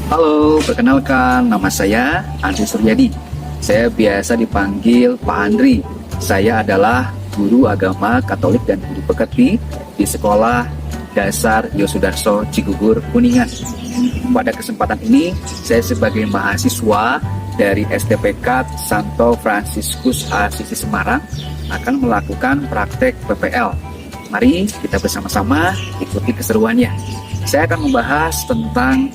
Halo, perkenalkan nama saya Andri Suryadi. Saya biasa dipanggil Pak Andri. Saya adalah guru agama Katolik dan guru pekerti di Sekolah Dasar Yosudarso Cigugur, Kuningan. Pada kesempatan ini, saya sebagai mahasiswa dari SDPK Santo Fransiskus Assisi Semarang akan melakukan praktek PPL. Mari kita bersama-sama ikuti keseruannya. Saya akan membahas tentang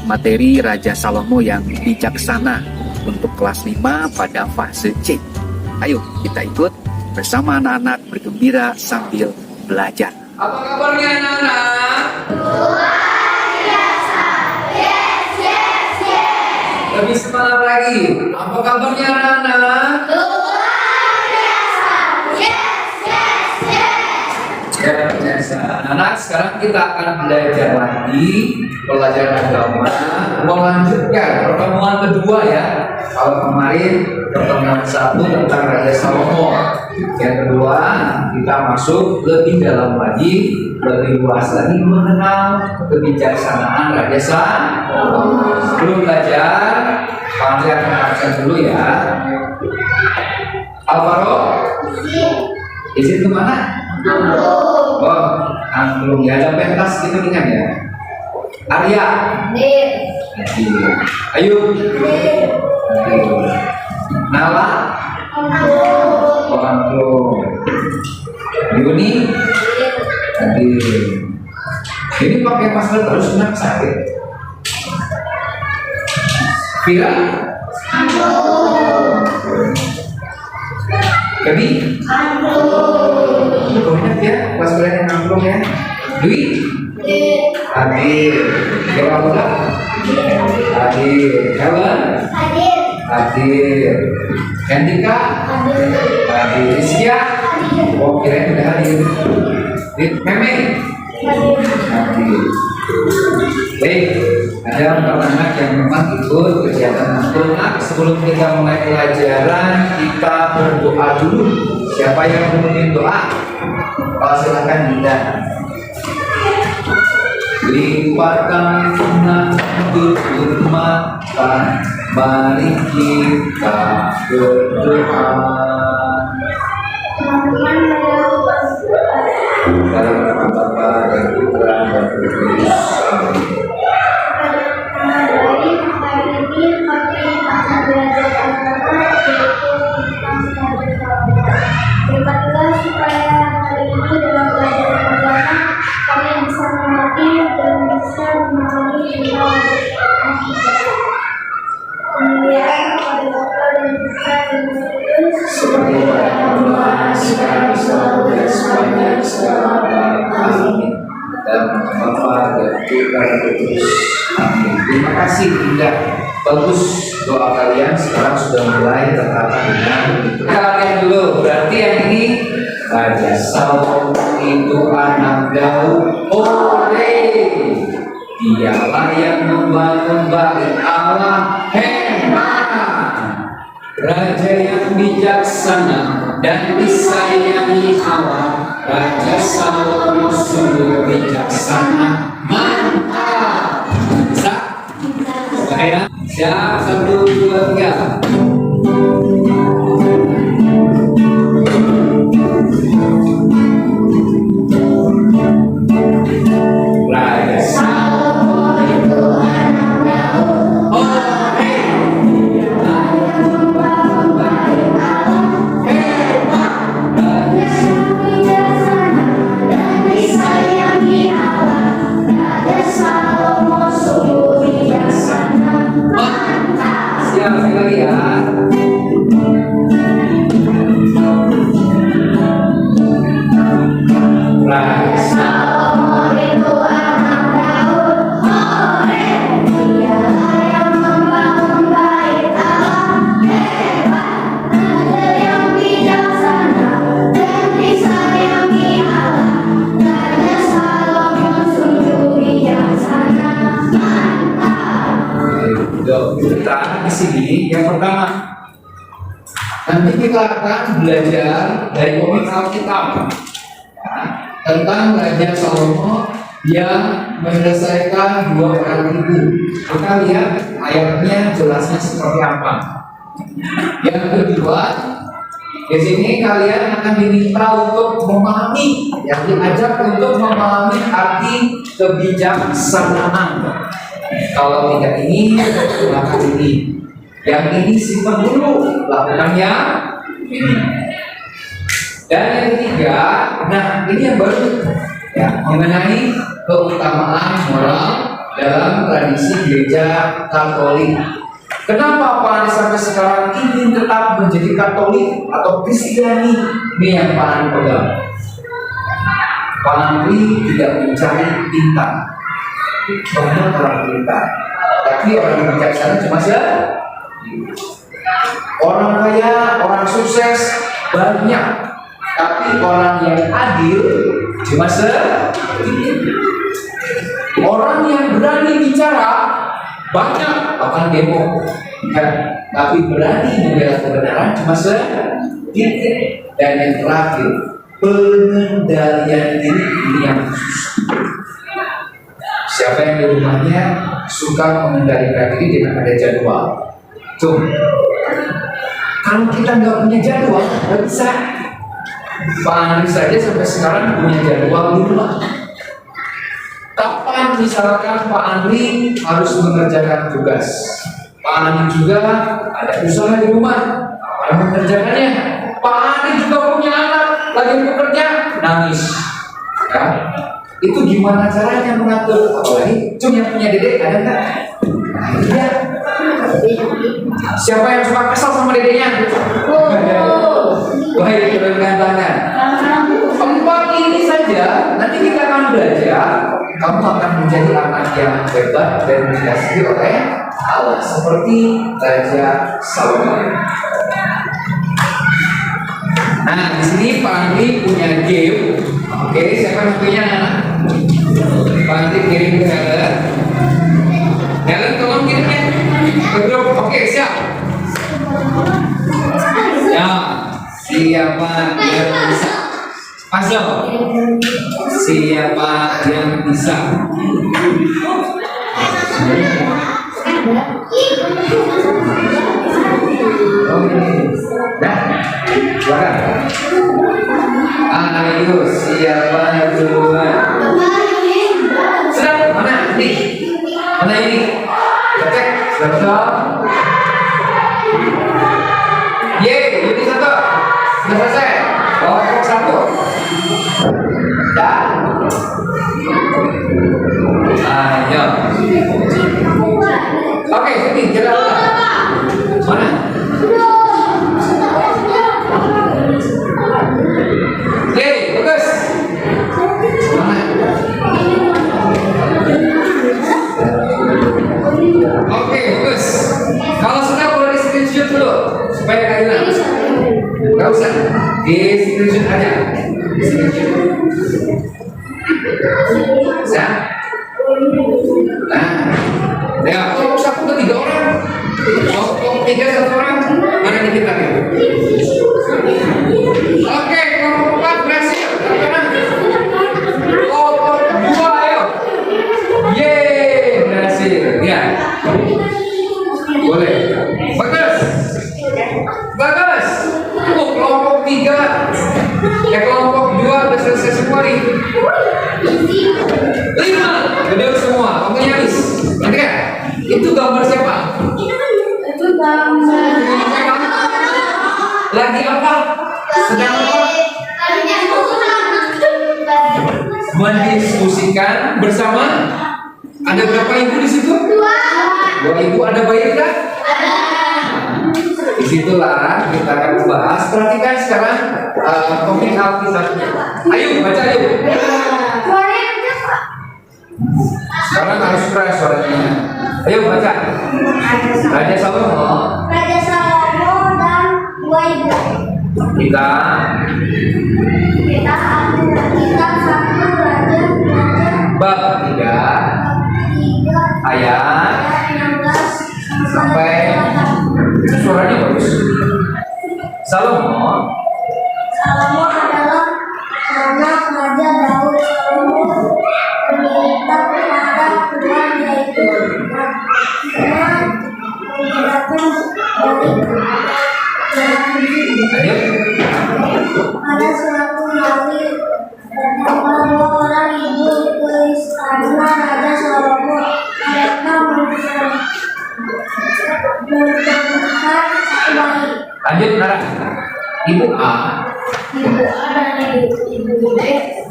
materi Raja Salomo yang bijaksana untuk kelas 5 pada fase C. Ayo kita ikut bersama anak-anak bergembira sambil belajar. Apa kabarnya anak-anak? Luar biasa. Yes, yes, yes. Lebih semangat lagi. Apa kabarnya anak-anak? Luar biasa. Yes, yes, yes. Ya, biasa. Anak-anak, sekarang kita akan belajar lagi pelajaran agama. Melanjutkan pertemuan kedua ya. Kalau kemarin pertemuan satu tentang Raja Salomo, yang kedua kita masuk lebih dalam lagi, lebih luas lagi mengenal kebijaksanaan Raja Salomo. Sebelum belajar, Pak Andri akan absen dulu ya. Alvaro, izin kemana? Oh, angklung ya, ada pentas gitu kan ya. Arya, Ayu, Nala, oh angklung. Yuni, ini pakai masker terus nggak sakit. Vira, Gabi, banyak ya kelas kalian yang angklung ya. Dwi, Hadir. Dewa Muda, hadir. Helen, hadir. Hendika, hadir. Rizkia, oh kirain udah hadir. Meme, hadir. Baik, ada anak-anak yang memang ikut kegiatan angklung. Sebelum kita mulai pelajaran, kita berdoa dulu. Siapa yang memimpin doa? Oh, silakan Dinda. Limpahkan kenikmatan, mari kita berdoa. Dalam nama Bapa dan Putra dan Roh Kudus. Berkatilah supaya hari ini dalam pelajaran agama kami bisa mengerti dan bisa memahami firman kemuliaan kepada Bapa dan Putra dan Roh Kudus Seperti pada mula, sekarang selalu dan sepanjang segala abad. Amin. Dalam nama Bapa dan Putra dan Roh Kudus. Amin. Terima kasih Dinda. Bagus doa kalian sekarang sudah mulai tertata dengan begitu. Kita latihan dulu. Berarti yang ini Raja Salomo itu anak Daud. Dialah yang membangun bait Allah. Hebat. Raja yang bijaksana dan disayangi Allah. Raja Salomo sungguh bijaksana. Mantap. Bisa? Saya siap 1, 2, 3. Raja Salomo itu anak Daud. Dialah yang membangun bait Allah. Hebat. Raja yang bijaksana dan disayangi Allah. Raja Salomo sungguh bijaksana. Mantap. Siap sekali ya. Raja Salomo itu anak Daud. Dialah yang membangun bait Allah. Hebat. Raja yang bijaksana dan disayangi Allah. Raja Salomo sungguh bijaksana. Mantap. Kita di sini yang pertama. Nanti kita akan belajar dari komik Alkitab. tentang Raja Salomo yang menyelesaikan dua orang ibu. Kita lihat ayatnya jelasnya seperti apa. Yang kedua, di sini kalian akan diminta untuk memahami, yang diajak untuk memahami arti kebijaksanaan. Kalau tidak ini, maka ini. Yang ini simpan dulu, lakukannya ini. Dan yang ketiga, nah ini yang baru ya, mengenai keutamaan moral dalam tradisi gereja Katolik. Kenapa Pak Andi sampai sekarang ingin tetap menjadi Katolik atau Kristiani? Ini yang Pak Andi pegang. Pak Andi tidak mencari bintang, banyak orang pintar, tapi orang yang bijaksana cuma orang kaya, orang sukses banyak, tapi orang yang adil cuma sedikit. Orang yang berani bicara banyak, bahkan demo, ya, tapi berani membela kebenaran cuma sedikit. Dan yang terakhir, pengendalian diri ini yang susah. Siapa yang di rumahnya suka mengendalikan diri dengan ada jadwal? Tuh, kalau kita nggak punya jadwal, nggak bisa. Pak Andri saja sampai sekarang punya jadwal di rumah. Kapan misalkan Pak Andri harus mengerjakan tugas? Pak Andri juga ada usaha di rumah, kapan mengerjakannya? Pak Andri juga punya anak, lagi bekerja, nangis. Ya, itu gimana caranya mengatur? Apalagi yang punya dedek ada nggak? Nah, iya. Siapa yang suka kesal sama dedeknya? Baik, turunkan tangan. Empat ini saja, nanti kita akan belajar. Kamu akan menjadi anak yang hebat dan dikasihi oleh Allah, seperti Raja Salomo. Nah, di sini Pak Andi punya game. Oke, siapa yang punya anak? Pak Andi kirim ke Helen. Helen, tolong kirimnya ke grup. Oke, siap. Ya, siapa yang bisa? Puzzle. Siapa yang bisa? Dah, silakan. Ayo, siapa yang duluan? Sudah, mana ini? Mana ini? Cek, sudah. Yeay, ini satu. Sudah selesai. Kelompok satu. Dah. Ayo. Oke, sini jalan. Mana? Yeay, bagus. Mana? Oke, bagus. Kalau sudah boleh di screenshot dulu supaya kalian hilang. Gak usah, di screenshot aja. Di screenshot. Bisa? Nah, ya, kalau satu ke tiga orang, kelompok tiga satu orang, mana dikit lagi? Oke, kelompok empat berhasil. Kelompok dua, ayo. Yeay, berhasil. Ya, boleh. Bagus. Bagus. Kelompok tiga. Ya, kelompok dua udah selesai semua nih. 5, gede semua. Waktunya habis. Nanti kan? Itu gambar siapa? Itu gambar Lagi apa? Sedang apa? Mendiskusikan bersama. Ada berapa ibu di situ? 2 ibu. Ada bayi kan? Disitulah kita akan membahas. Perhatikan sekarang komik Alkitabnya. Ayo baca ayo. Sekarang harus keras suaranya. Ayo baca. Raja Salomo. Raja Salomo dan 2 ibu. Kita Kita satu raja bab 3 ayat 16 sampai suaranya bagus. Salomo Salomo adalah anak Raja Daud. Salomo Lanjut. Ada suatu hari bersama dua orang ibu ke istana Raja Salomo. Mereka memperebutkan satu bayi. Lanjut, Nara. Ibu A. Ibu A dan ibu B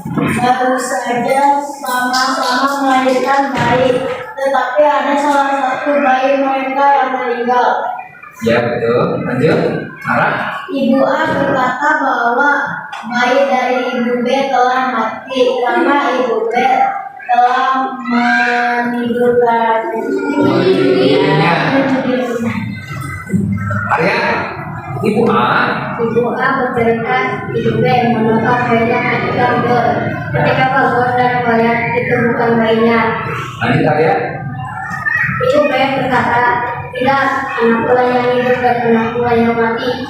baru saja sama-sama melahirkan bayi, tetapi ada salah satu bayi mereka yang meninggal. Ya betul. Lanjut, Nara. Ibu A berkata bahwa bayi dari ibu B telah mati karena ibu B telah menidurkan Iya. Arya. Ibu A. Ibu A bercerita ibu B mengapa bayinya diambil. Ketika bangun dan melihat itu bukan bayinya, Lanjut, Arya. ibu B berkata, tidak, anakku lah yang hidup dan anakku lah yang mati.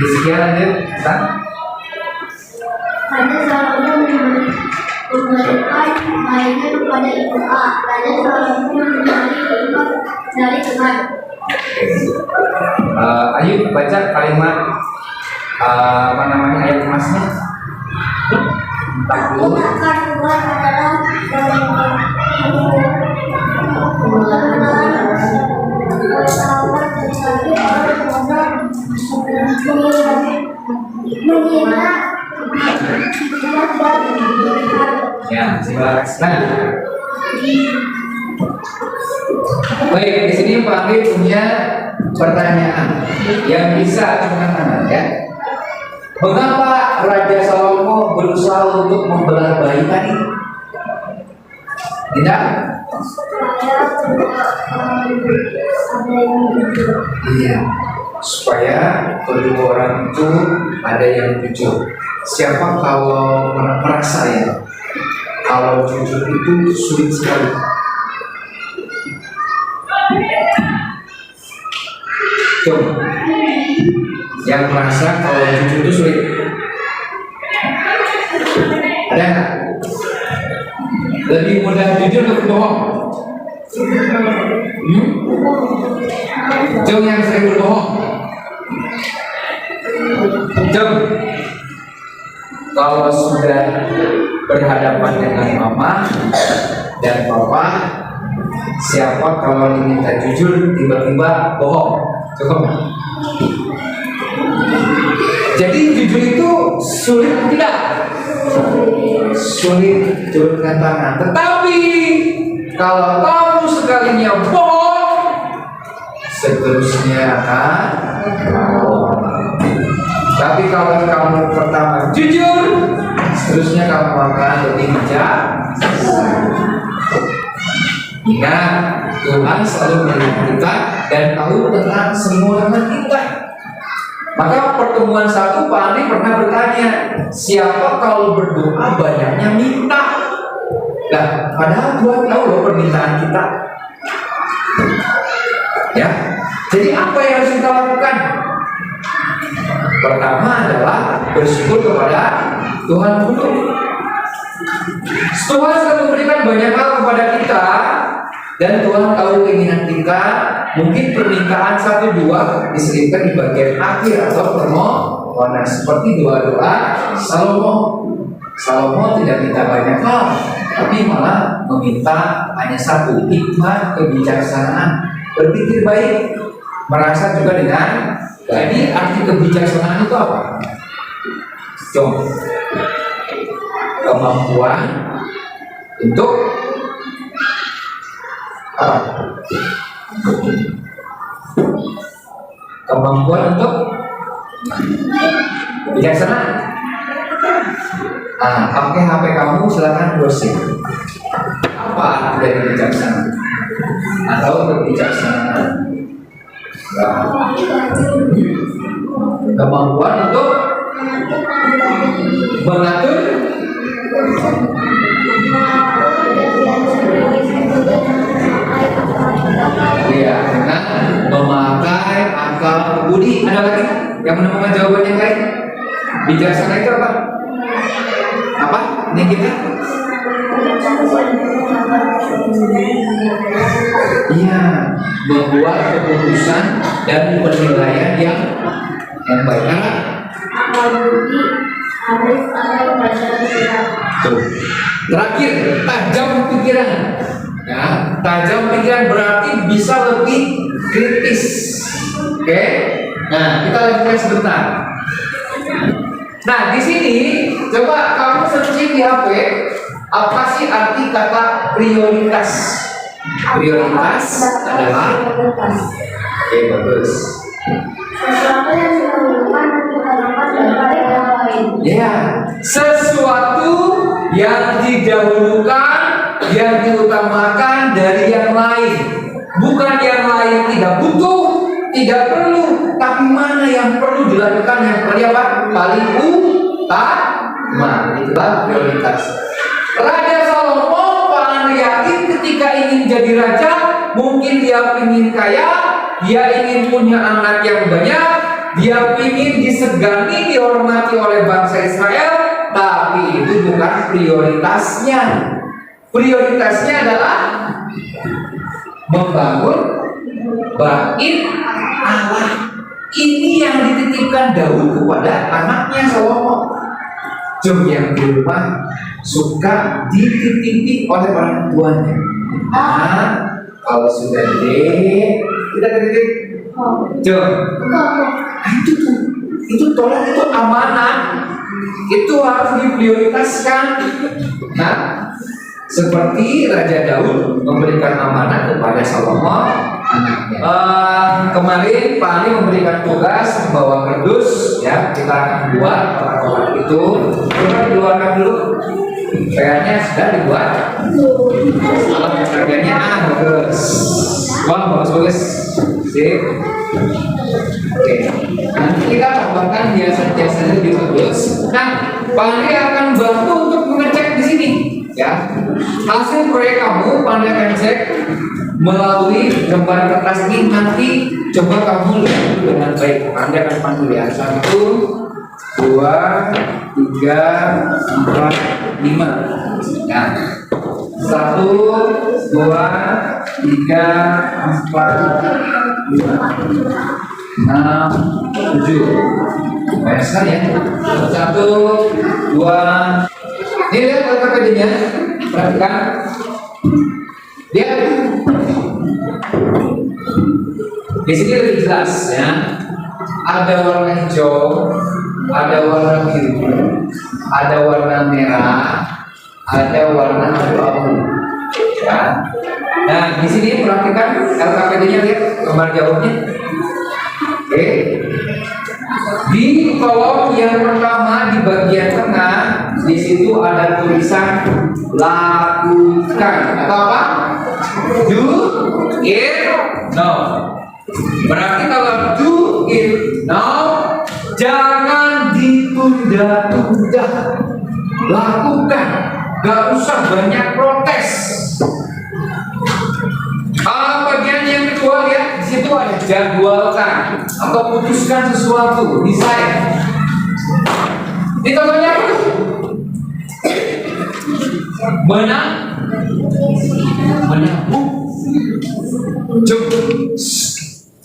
Sekian, lanjut. Sang. Raja Salomo memberikan bayinya kepada ibu A. Raja Salomo menerima dari Tuhan. Ayo baca kalimat apa namanya ayat emasnya. Aku akan keluar adalah Ya, silakan. Nah, baik, di sini Pak Anggi punya pertanyaan yang bisa teman-teman ya. Mengapa Raja Salomo berusaha untuk membelah bayi tadi? Tidak? Iya, supaya kedua orang itu ada yang jujur. Siapa kalau merasa ya, kalau jujur itu sulit sekali. Coba, yang merasa kalau jujur itu sulit. Ada nggak? Lebih mudah jujur atau berbohong? Jom yang sering berbohong. Jom. Kalau sudah berhadapan dengan mama dan papa, siapa kalau diminta jujur tiba-tiba bohong? Coba. Jadi jujur itu sulit tidak? Sulit turunkan tangan. Tetapi kalau kamu sekalinya bohong, seterusnya akan bohong. Tapi kalau kamu pertama jujur, seterusnya kamu akan lebih bijak. Ingat, Tuhan selalu melihat kita dan tahu tentang semua teman kita. Maka pertemuan satu Pak Andi pernah bertanya, siapa kalau berdoa banyaknya minta? Nah, padahal Tuhan tahu loh permintaan kita. Ya, jadi apa yang harus kita lakukan? Pertama adalah bersyukur kepada Tuhan dulu. Tuhan sudah memberikan banyak hal kepada kita dan Tuhan tahu keinginan kita. Mungkin permintaan 1-2 diselipkan di bagian akhir atau permohonan seperti doa-doa Salomo. Salomo tidak minta banyak hal, tapi malah meminta hanya satu, hikmah, kebijaksanaan, berpikir baik, merasa juga dengan. Jadi arti kebijaksanaan itu apa? Coba. Kemampuan untuk apa? Kemampuan untuk bijaksana. Pakai HP kamu silakan browsing. Apa arti dari bijaksana? Atau kebijaksanaan? Kemampuan untuk mengatur. Iya, dengan memakai akal budi. Ada lagi yang menemukan jawaban yang lain? Bijaksana itu apa? Apa? Ini kita? Iya, membuat keputusan dan penilaian yang baik. Karena Akal budi, arif atau baca pikiran. tuh. Terakhir, tajam pikiran. Ya, tajam pikiran berarti bisa lebih kritis. Oke. Nah, kita lanjutkan sebentar. Nah, di sini coba kamu searching di HP, apa sih arti kata prioritas? Prioritas adalah oke, bagus. Sesuatu yang didahulukan utamakan daripada yang lain. Ya, sesuatu yang didahulukan, yang diutamakan dari yang lain. Bukan yang lain tidak butuh, tidak perlu, tapi mana yang perlu dilakukan yang paling utama. Itulah prioritas. Raja Salomo paling yakin ketika ingin jadi raja, mungkin dia ingin kaya, dia ingin punya anak yang banyak, dia ingin disegani, dihormati oleh bangsa Israel, tapi itu bukan prioritasnya. Prioritasnya adalah membangun bait Allah. Ini yang dititipkan Daud kepada anaknya Salomo. Jom yang di rumah suka dititipi oleh orang tuanya. Nah, kalau sudah gede, kita titip. Jom. Itu tolong, itu amanah. Itu harus diprioritaskan. Nah, seperti Raja Daud memberikan amanah kepada Salomo anaknya. Kemarin Pak Ali memberikan tugas membawa kardus, ya kita akan buat kotak-kotak itu. Coba dikeluarkan dulu. Kayaknya sudah dibuat. Alat pekerjaannya bagus. Wah, bagus. Sip. Oke. Nanti kita tambahkan hiasan-hiasannya lebih bagus. Nah, Pak Ali akan bantu untuk mengecek di sini. Ya, hasil proyek kamu Pandai akan cek melalui gambar kertas ini. Nanti coba kamu lihat dulu dengan baik. Pandai akan pandu ya. 1, 2, 3, 4, 5. Ya. 1, 2, 3, 4, 5, 6, 7. Banyak sekali ya. 1, 2. Ini lihat LKPD-nya, perhatikan. Lihat. Di sini lebih jelas ya. Ada warna hijau, ada warna biru, ada warna merah, ada warna abu-abu. Ya. Nah, di sini perhatikan LKPD-nya, lihat gambar jauhnya. Oke. Di kolom yang pertama di bagian tengah, di situ ada tulisan lakukan atau apa? Do it now. Berarti kalau do it now, jangan ditunda-tunda. Lakukan, gak usah banyak protes. Bagian yang kedua, lihat di situ ada jadwalkan atau putuskan sesuatu, desain. Ini contohnya apa tuh? Menabung. Coba.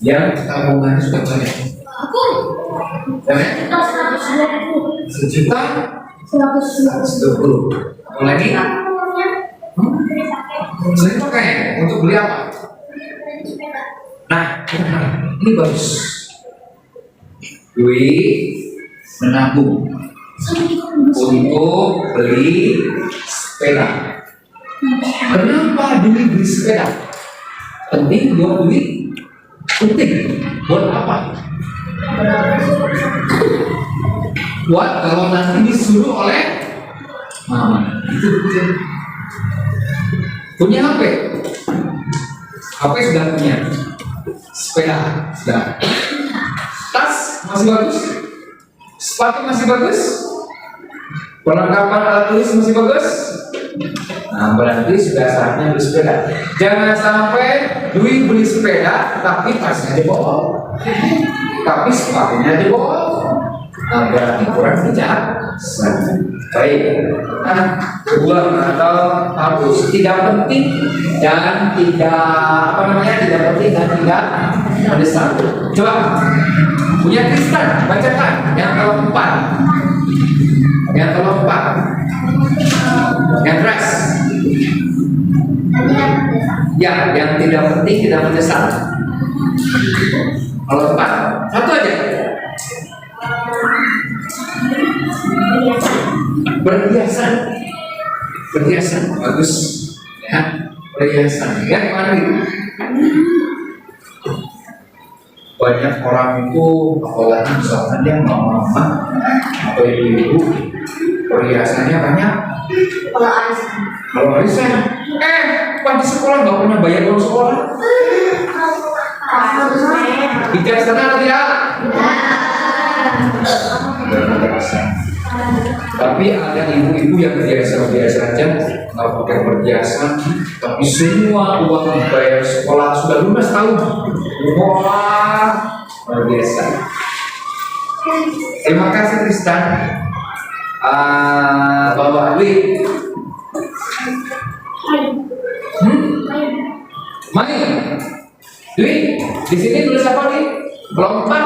Yang tabungannya sudah banyak. Sejuta? 120. Lagi? Saya pakai untuk beli apa? Nah, ini bagus. Duit menabung untuk beli sepeda. Kenapa beli sepeda? Penting buat duit? Penting. Buat apa? Buat kalau nanti disuruh oleh mama. Itu betul. Punya HP? HP sudah punya. Sepeda sudah. Tas masih bagus. Sepatu masih bagus. Perlengkapan alat tulis masih bagus. Nah, berarti sudah saatnya beli sepeda. Jangan sampai duit beli sepeda tapi tasnya dibawa, tapi sepatunya dibawa. Nah, berarti kurang bijak. Baik. Nah, buang atau hapus. Tidak penting dan tidak apa namanya, tidak penting dan tidak mendesak. Coba punya Kristen, bacakan yang keempat. Yang keempat. Yang keras. Ya, yang tidak penting tidak mendesak. Keempat. Satu aja. Berhiasan, berhiasan, bagus ya, berhiasan ya. Kemarin banyak orang itu, apalagi misalkan dia mama atau ibu, perhiasannya banyak. Kalau arisan, pas di sekolah nggak pernah bayar uang sekolah. Bijaksana atau tidak? Bijaksana. Tapi ada ibu-ibu yang biasa-biasa aja, nggak pakai perhiasan, tapi semua uang bayar sekolah sudah lunas tahun. Wah, luar biasa. Terima kasih Tristan. Bawa duit. Main. Duit. Di sini tulis apa nih? Lompat.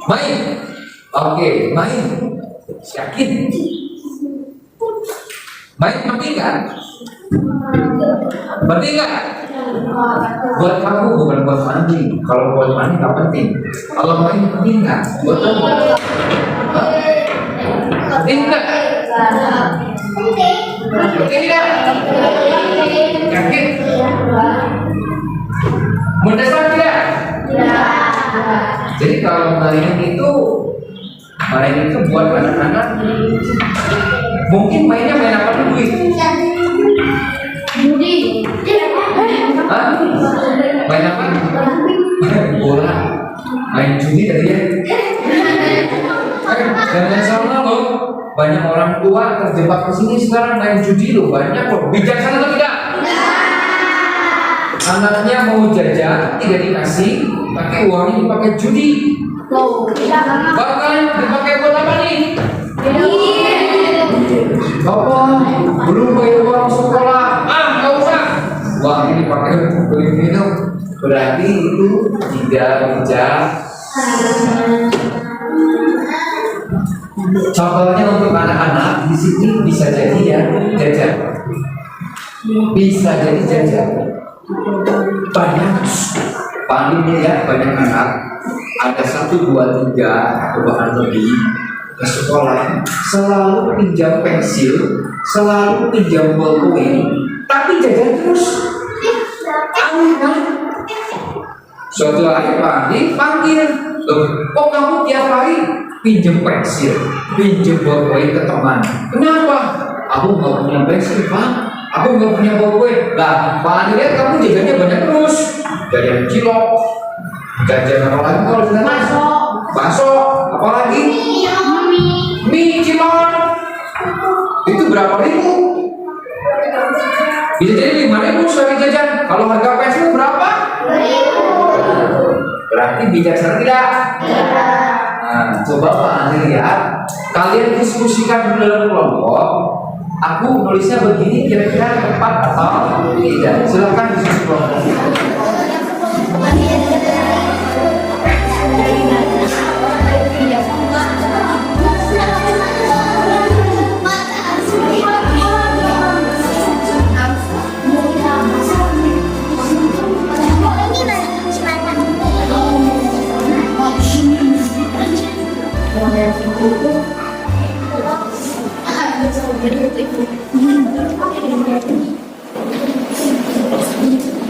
Main. Oke, main. Yakin? Main penting nggak? Penting nggak? Buat kamu bukan buat mandi. Kalau buat mandi nggak penting. Kalau main penting nggak? Buat kamu? Penting nggak? Penting nggak? Yakin? Mendesak tidak? Jadi kalau main itu buat anak-anak. Mungkin mainnya main apa dulu? Hah? Main apa? Bola. Main judi tadi ya? Jangan salah loh. Banyak orang tua terjebak ke sini sekarang main judi loh. Banyak loh. Bijaksana atau tidak? Anaknya mau jajan tidak dikasih, pakai uangnya dipakai judi. Bahkan dipakai buat apa nih? Bapak belum bayar uang sekolah. Nggak usah. Uang ini dipakai untuk beli minum. Berarti itu tidak bijak. Contohnya untuk anak-anak di sini bisa jadi ya jajan. Bisa jadi jajan. Banyak ya, banyak anak. Ada 1, 2, 3 atau bahkan lebih ke sekolah selalu pinjam pensil, selalu pinjam bolpoin, tapi jajan terus. Aneh kan? Suatu hari panggil, kok kamu tiap hari pinjam pensil, pinjam bolpoin ke teman? Kenapa? Aku nggak punya pensil, Pak. Aku nggak punya bolpoin. Lah, Pak lihat kamu jajannya banyak terus. Jajan cilok, jajan apa lagi kalau di sana? Bakso, apa lagi? Mie cilok. Itu berapa ribu? Bisa jadi 5.000 sekali jajan. Kalau harga pensil berapa? 2.000. Berarti bijaksana tidak? Nah, coba Pak Andri lihat. Kalian diskusikan dalam kelompok. Aku nulisnya begini, kira-kira tepat atau tidak? Silakan diskusi kelompok.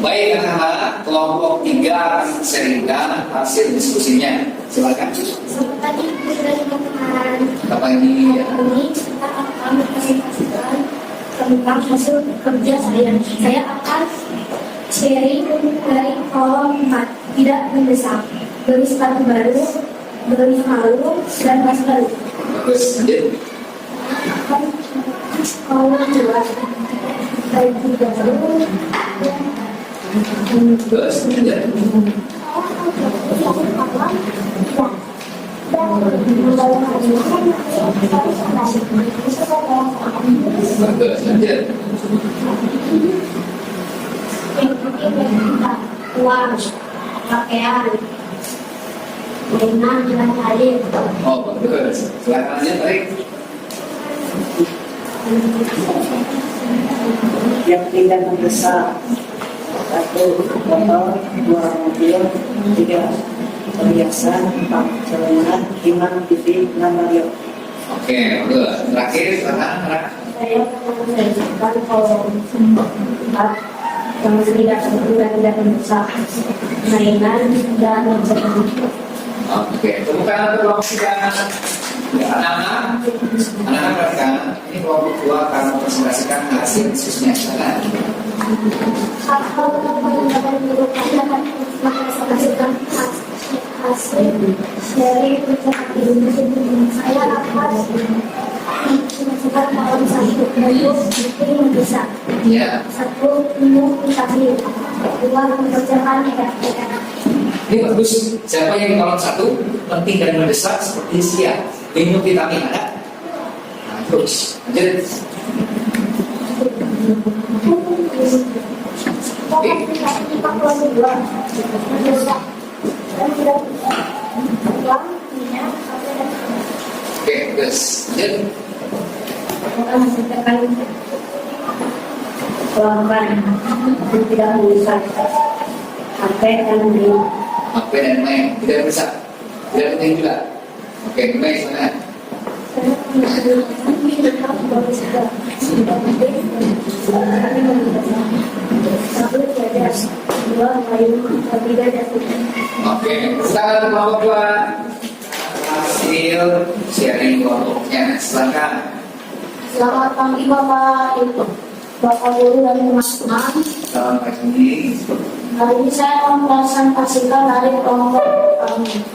Baik, anak-anak, kelompok 3 akan sharingkan hasil diskusinya. Silakan. Tadi Apa ini? ini kita akan mempresentasikan tentang hasil kerja saya. Saya akan sharing dari kolom 4, tidak mendesak, beli sepatu baru, beli kalung, dan tas baru. Bagus, lanjut. Kolom 2, baju baru, Terus, lanjut. Bagus, lanjut. uang, pakaian, mainan, dan lain. Oh, bagus. Silakan lanjut, baik. Yang tidak mendesak, 1 motor, 2 mobil, 3 perhiasan, 4 celana, 5 TV, 6 radio. Oke, bagus. Terakhir, silakan. Saya mengerjakan kalau tempat yang tidak mendesak, mainan, dan lain. Oke, temukan untuk kelompok 3. Ya, anak-anak perhatikan, ini kelompok 2 akan mempresentasikan hasil diskusinya. Silakan. Kalau menggunakan merupakan dapat menghasilkan hasil dari pencernaan ilmu saya akan mencoba dalam satu bentuk itu mendesak. Ya. 1 ilmu tadi, 2 pencernaan negatif. Ini bagus. Siapa yang di kolom 1 penting dan mendesak seperti siap minum vitamin ada? Nah, terus lanjut. Oke, terus lanjut. Pelanggan tidak bisa sampai dan minum. HP dan main tidak bisa, tidak penting juga. Oke, main sana. Oke, sekarang kelompok 2 hasil sharing kelompoknya. Silakan. Selamat pagi Bapak Ibu, Bapak Guru dan teman-teman. Selamat pagi. Hari ini saya mempresentasikan dari kelompok kami.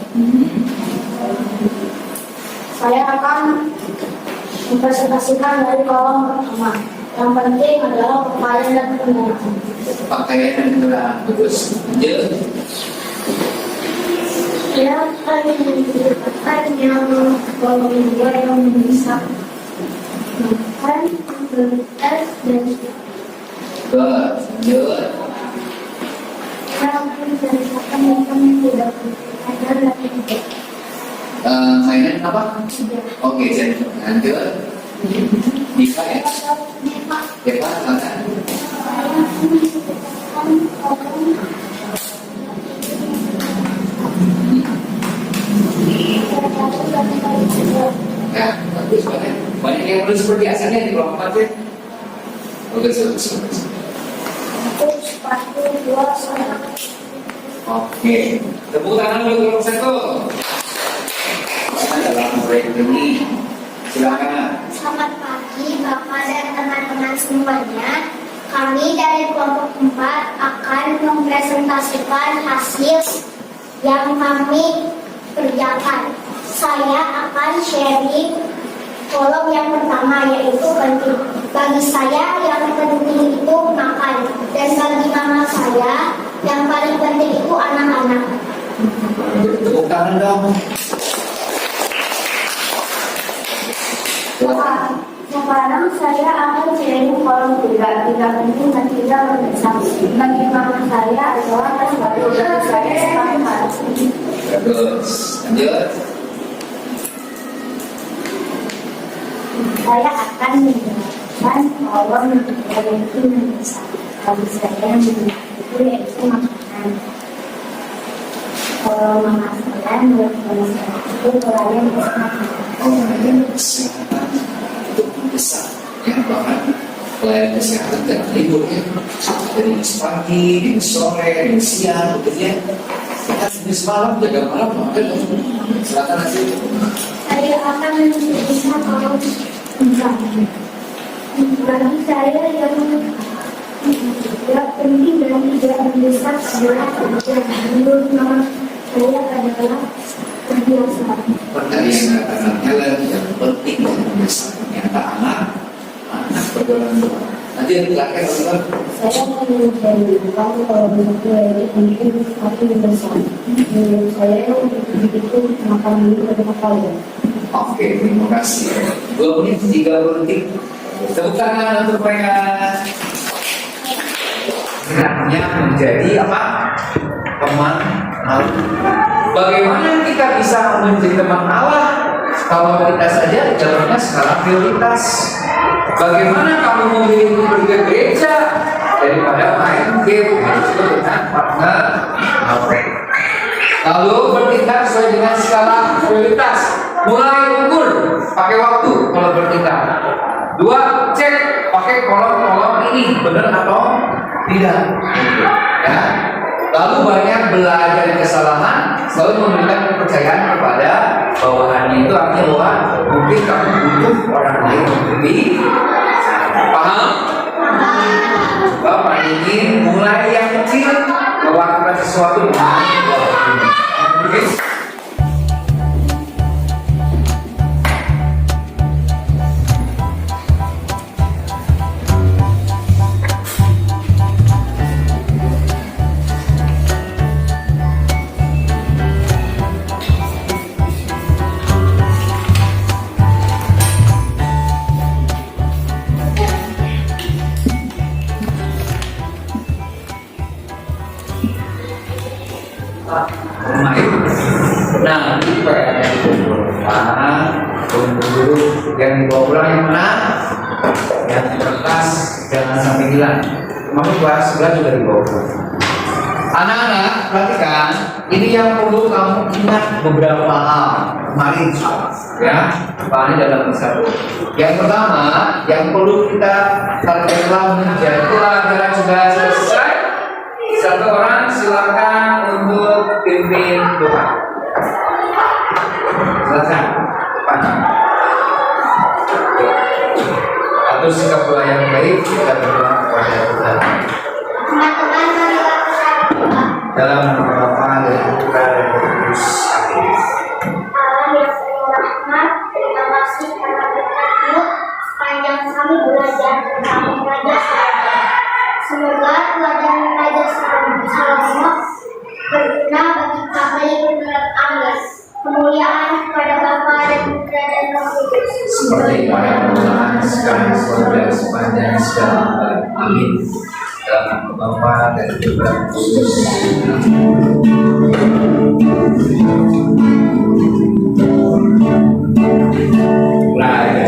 Saya akan mempresentasikan dari kolom pertama. Yang penting adalah pakaian dan kendaraan. Pakaian dan kendaraan. Bagus. Lanjut. Saya akan menunjukkan yang kolom 2 yang bisa makan, bertes, dan Bagus. Lanjut. saya akan menjelaskan yang tidak ada lagi. Mainan apa? Oke, jadi lanjut. Bisa ya? Depan, silakan. Nah, bagus banget. Banyak yang menulis seperti biasanya di kelompok 4 ya. Bagus, bagus, bagus. Sepatu 2 sama. Oke, tepuk tangan untuk kelompok 1. Dalam proyek ini, silakan. Selamat pagi Bapak dan teman-teman semuanya. Kami dari kelompok 4 akan mempresentasikan hasil yang kami kerjakan. Saya akan sharing kolom yang pertama yaitu penting. Bagi saya yang penting itu makan, dan bagi mama saya yang paling penting itu anak-anak. Tepuk tangan dong. Sekarang saya akan sharing kolom 3 penting dan 3 mendesak. Bagi mama saya adalah sesuatu bagi saya sekarang harus. Bagus. Lanjut. Saya akan menjelaskan kolom yang penting mendesak. Bagi saya yang mendesak itu yaitu makanan. Kalau mama saya menurut saya itu pelayan kesehatan. Pelayanan kesehatan untuk mendesak ya bahkan pelayanan kesehatan dan libur ya dari pagi, dari sore, dari siang begitu ya. Kita jenis malam jaga malam maka silakan hasil. Saya akan menjelaskan kolom 3. Bagi saya yang tidak penting dan tidak mendesak adalah kerja. Menurut mama saya adalah kebiasaan. Pertanyaan katakan Helen yang penting dan mendesak ternyata anak pergaulan luar. Nanti silakan teman-teman. Saya menurut kamu kalau begitu mungkin aku besar. Menurut saya begitu makan dulu beberapa kali. Oke, terima kasih. 2 menit 30 detik. Tepuk tangan untuk mereka. Artinya menjadi apa? Teman Allah. Bagaimana kita bisa menjadi teman Allah kalau kita saja jalannya skala prioritas? Bagaimana kamu memilih untuk pergi ke gereja daripada main game? Itu disebut dengan partner HP. Lalu bertindak sesuai dengan skala prioritas. Mulai ukur pakai waktu kalau bertindak. 2, cek pakai kolom-kolom ini benar atau tidak. Ya. Lalu banyak belajar dari kesalahan, selalu memberikan kepercayaan kepada bawahannya. Itu artinya bahwa mungkin kamu butuh orang lain untuk paham? Bapak ingin mulai yang kecil melakukan sesuatu dengan oke? Nah, ini PR yang dikumpulkan guru yang dibawa pulang yang mana? Yang di kertas jangan sampai hilang. Termasuk kelas 11 juga dibawa pulang. Anak-anak, perhatikan, ini yang perlu kamu ingat beberapa hal. Mari ya, ini dalam satu. Yang pertama, yang perlu kita targetkan menjadi pelajaran sudah selesai. Satu orang silakan untuk pimpin doa. Silakan. Atau sikap doa yang baik kita berdoa kepada Tuhan. Teman-teman mari kita berdoa. Dalam nama Bapa dan Putra dan Roh Kudus. Amin. Allah yang penuh rahmat, terima kasih karena berkat-Mu sepanjang kami belajar tentang Raja Salomo. Semoga pelajaran Raja Salomo berguna bagi kami menurut Anda. Kemuliaan kepada Bapa dan Putra dan Roh Kudus. Seperti pada permulaan, sekarang, dan sepanjang segala abad. Amin. Dalam nama Bapa dan Putra dan Roh Kudus. Raja